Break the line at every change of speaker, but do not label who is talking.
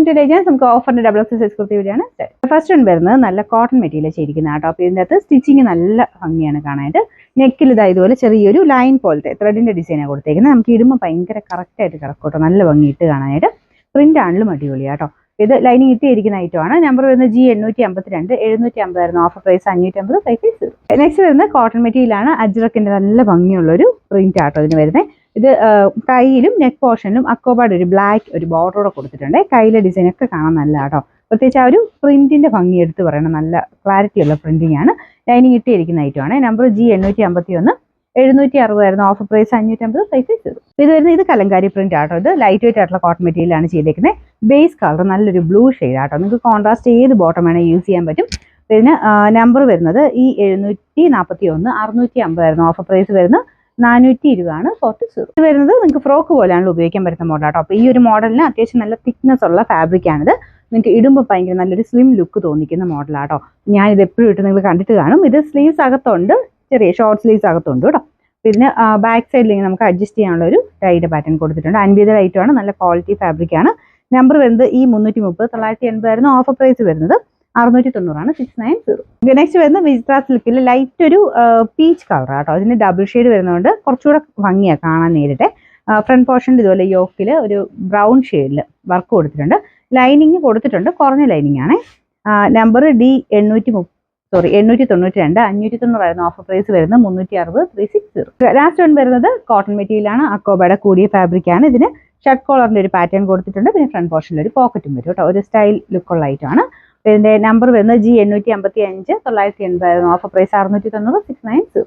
Today നമുക്ക് ഓഫറിന്റെ double X size kurti video ആണ്. ഫസ്റ്റ് വൺ വരുന്നത് നല്ല കോട്ടൺ മെറ്റീരിയൽ ചെയ്തിരിക്കുന്ന കേട്ടോ. അപ്പോൾ ഇതിൻ്റെ അകത്ത് സ്റ്റിച്ചിങ് നല്ല ഭംഗിയാണ് കാണാനായിട്ട്. നെക്കിൽ ഇതാ ഇതുപോലെ ചെറിയൊരു ലൈൻ പോലത്തെ ത്രെഡിന്റെ ഡിസൈനാണ് കൊടുത്തേക്കുന്നത്. നമുക്ക് ഇടുമ്പോൾ ഭയങ്കര കറക്റ്റായിട്ട് കിടക്കോട്ടോ, നല്ല ഭംഗിയിട്ട് കാണാനായിട്ട്. പ്രിന്റ് ആണെങ്കിലും അടിപൊളിയാട്ടോ. ഇത് ലൈനിങ് ഇട്ടിരിക്കുന്ന ഐറ്റമാണ്. നമ്പർ വരുന്നത് G852, 750 ഓഫർ പ്രൈസ് 550 550. നെക്സ്റ്റ് വരുന്നത് കോട്ടൺ മെറ്റീരിയലാണ്. അജ്രക്കിന്റെ നല്ല ഭംഗിയുള്ളൊരു പ്രിന്റ് ആട്ടോ ഇതിന് വരുന്നത്. ഇത് കയ്യിലും നെക്ക് പോർഷനിലും അക്കോബാഡ് ഒരു ബ്ലാക്ക് ഒരു ബോർഡറോടെ കൊടുത്തിട്ടുണ്ട്. കയ്യിലെ ഡിസൈൻ ഒക്കെ കാണാൻ നല്ല കേട്ടോ. പ്രത്യേകിച്ച് ആ ഒരു പ്രിന്റിന്റെ ഭംഗി എടുത്ത് പറയണം, നല്ല ക്ലാരിറ്റി ഉള്ള പ്രിന്റിംഗ് ആണ്. ലൈനിങ് ഇട്ടിരിക്കുന്ന ഐറ്റമാണ്. Number G851, 760 offer price 550 550. ഇത് വരുന്നത് ഇത് കലങ്കാരി പ്രിന്റ് ആട്ടോ. ഇത് ലൈറ്റ് വെയിറ്റ് ആയിട്ടുള്ള കോട്ടൺ മെറ്റീരിയലാണ് ചെയ്തേക്കുന്നത്. ബേസ് കളർ നല്ലൊരു ബ്ലൂ ഷെയ്ഡ് ആട്ടോ. നിങ്ങൾക്ക് കോൺട്രാസ്റ്റ് ഏത് ബോട്ടം വേണമെങ്കിൽ യൂസ് ചെയ്യാൻ പറ്റും. പിന്നെ നമ്പർ വരുന്നത് E741, 650 ഓഫർ പ്രൈസ് വരുന്നത് 420 40. ഇത് വരുന്നത് നിങ്ങൾക്ക് ഫ്രോക്ക് പോലെയാണല്ലോ ഉപയോഗിക്കാൻ പറ്റുന്ന മോഡലാട്ടോ. അപ്പോൾ ഈ ഒരു മോഡലിന് അത്യാവശ്യം നല്ല തിക്നെസ് ഉള്ള ഫാബ്രിക് ആണിത്. നിങ്ങൾക്ക് ഇടുമ്പോൾ ഭയങ്കര നല്ലൊരു സ്ലിം ലുക്ക് തോന്നിക്കുന്ന മോഡലാട്ടോ. ഞാനിത് എപ്പോഴും ഇട്ട് നിങ്ങൾ കണ്ടിട്ട് കാണും. ഇത് സ്ലീവ്സ് അകത്തുണ്ട്, ചെറിയ ഷോർട്ട് സ്ലീവ്സ് അകത്തുണ്ട് കേട്ടോ. ഇതിന് ബാക്ക് സൈഡിൽ നമുക്ക് അഡ്ജസ്റ്റ് ചെയ്യാനുള്ള ഒരു ടൈഡ് പാറ്റേൺ കൊടുത്തിട്ടുണ്ട്. 50 ഐറ്റമാണ്, നല്ല ക്വാളിറ്റി ഫാബ്രിക് ആണ്. നമ്പർ വരുന്നത് E330, 980 ഓഫർ പ്രൈസ് വരുന്നത് 690 690. നെക്സ്റ്റ് വരുന്നത് വിചിത്ര സിൽക്കിൽ ലൈറ്റ് ഒരു പീച്ച് കളർ ആട്ടോ. അതിന് ഡബിൾ ഷെയ്ഡ് വരുന്നതുകൊണ്ട് കുറച്ചുകൂടെ ഭംഗിയാണ് കാണാൻ നേരിട്ട്. ഫ്രണ്ട് പോർഷനിൽ ഇതുപോലെ യോക്കിൽ ഒരു ബ്രൗൺ ഷെയ്ഡിൽ വർക്ക് കൊടുത്തിട്ടുണ്ട്. ലൈനിങ് കൊടുത്തിട്ടുണ്ട്, കുറഞ്ഞ ലൈനിങ് ആണ്. നമ്പർ D892, 590 ഓഫർ പ്രൈസ് വരുന്നത് 360 360. ലാസ്റ്റ് വൺ വരുന്നത് കോട്ടൺ മെറ്റീരിയലാണ്. അക്കോബയുടെ കൂടിയ ഫാബ്രിക് ആണ്. ഇതിന് ഷർട്ട് കോളറിന്റെ ഒരു പാറ്റേൺ കൊടുത്തിട്ടുണ്ട്. പിന്നെ ഫ്രണ്ട് പോർഷനിൽ ഒരു പോക്കറ്റും വരും കേട്ടോ. ഒരു സ്റ്റൈൽ ലുക്കുള്ള ഐറ്റമാണ്. ഇതിന്റെ നമ്പർ വരുന്നത് G855, 980 ഓഫർ പ്രൈസ് 690 690.